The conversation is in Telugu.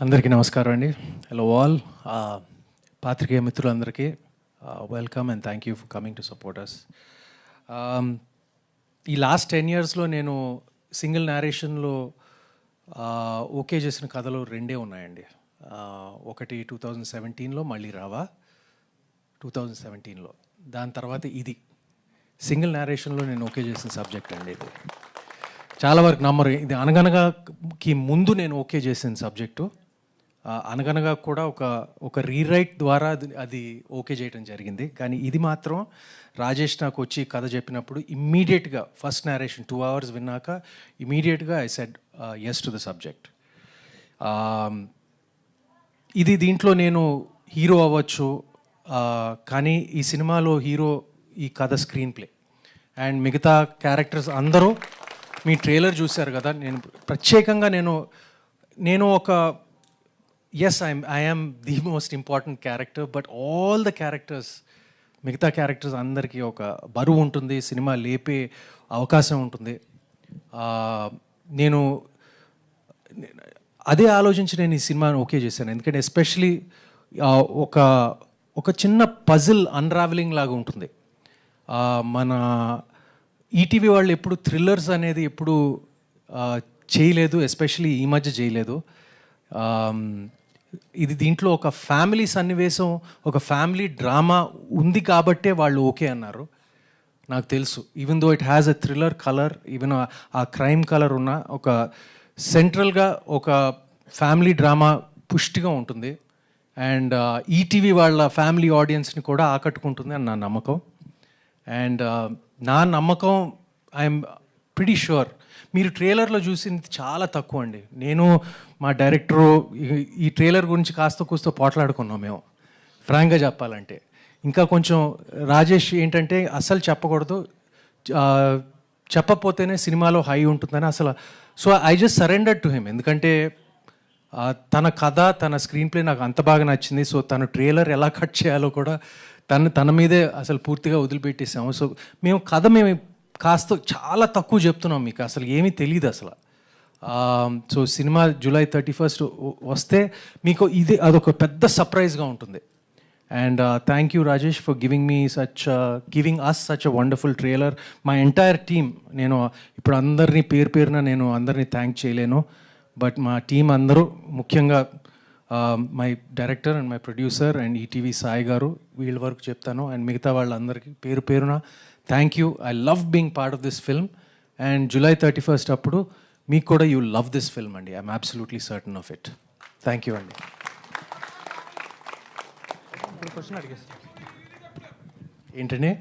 అందరికీ నమస్కారం అండి. Hello all. పాత్రికేయ మిత్రులందరికీ welcome and thank you for coming to support us. ఈ లాస్ట్ 10 yearsలో నేను సింగిల్ నేరేషన్లో ఓకే చేసిన కథలు రెండే ఉన్నాయండి. ఒకటి 2017లో మళ్ళీ రావా 2017లో, దాని తర్వాత ఇది సింగిల్ నేరేషన్లో నేను ఓకే చేసిన సబ్జెక్ట్ అండి. ఇది చాలా వరకు నమ్మరు. ఇది అనగనగాకి ముందు నేను ఓకే చేసిన సబ్జెక్టు. అనగనగా కూడా ఒక రీరైట్ ద్వారా అది ఓకే చేయడం జరిగింది. కానీ ఇది మాత్రం రాజేష్ నాకు వచ్చి కథ చెప్పినప్పుడు ఇమ్మీడియట్గా ఫస్ట్ నేరేషన్ 2 hours విన్నాక ఇమీడియట్గా I said yes to the subject. దీంట్లో నేను హీరో అవ్వచ్చు, కానీ ఈ సినిమాలో హీరో ఈ కథ స్క్రీన్ ప్లే అండ్ మిగతా క్యారెక్టర్స్ అందరూ మీ ట్రైలర్ చూశారు కదా. నేను ప్రత్యేకంగా నేను ఒక I am the most important character, but all the characters, మిగతా క్యారెక్టర్స్ అందరికీ ఒక బరువు ఉంటుంది, సినిమా లేపే అవకాశం ఉంటుంది. నేను అదే ఆలోచించి నేను ఈ సినిమాను ఓకే చేశాను. ఎందుకంటే ఎస్పెషలీ ఒక చిన్న పజిల్ అన్రావెలింగ్ లాగా ఉంటుంది. మన ఈటీవీ వాళ్ళు ఎప్పుడు థ్రిల్లర్స్ అనేది ఎప్పుడు చేయలేదు, ఎస్పెషలీ ఈ మధ్య చేయలేదు. దీంట్లో ఒక ఫ్యామిలీ సన్నివేశం, ఒక ఫ్యామిలీ డ్రామా ఉంది కాబట్టే వాళ్ళు ఓకే అన్నారు. నాకు తెలుసు, even though it has a thriller colour, even ఆ క్రైమ్ కలర్ ఉన్న ఒక సెంట్రల్గా ఒక ఫ్యామిలీ డ్రామా పుష్టిగా ఉంటుంది. అండ్ ఈటీవీ వాళ్ళ ఫ్యామిలీ ఆడియన్స్ని కూడా ఆకట్టుకుంటుంది అని నా నమ్మకం. అండ్ నా నమ్మకం, ఐఎమ్ ప్రిటీ షూర్ మీరు ట్రైలర్లో చూసింది చాలా తక్కువ అండి. నేను మా డైరెక్టరు ఈ ట్రైలర్ గురించి కాస్త కూస్తో పోట్లాడుకున్నాం మేము, ఫ్రాంక్గా చెప్పాలంటే. ఇంకా కొంచెం రాజేష్ ఏంటంటే అస్సలు చెప్పకూడదు, చెప్పకపోతేనే సినిమాలో హై ఉంటుందని అసలు. So I just surrender to him. ఎందుకంటే తన కథ, తన స్క్రీన్ ప్లే నాకు అంత బాగా నచ్చింది. సో తను ట్రైలర్ ఎలా కట్ చేయాలో కూడా తన మీదే అసలు పూర్తిగా వదిలిపెట్టేసాము. సో మేము కాస్త చాలా తక్కువ చెప్తున్నాం, మీకు అసలు ఏమీ తెలియదు అసలు. సో సినిమా July 31st వస్తే మీకు అదొక పెద్ద సర్ప్రైజ్గా ఉంటుంది. And thank you Rajesh for giving us such a wonderful trailer. My entire team, నేను ఇప్పుడు అందరినీ పేరున నేను అందరినీ థ్యాంక్ చేయలేను, బట్ మా టీం అందరూ, ముఖ్యంగా my director and my producer and ETV Sai గారు, వీళ్ళ వరకు చెప్తాను. అండ్ మిగతా వాళ్ళందరికీ పేరున thank you. I love being part of this film. And July 31st అప్పుడు మీకు కూడా యూ లవ్ దిస్ ఫిల్మ్ అండి. I'm absolutely certain of it. Thank you అండి. ఏంటండి?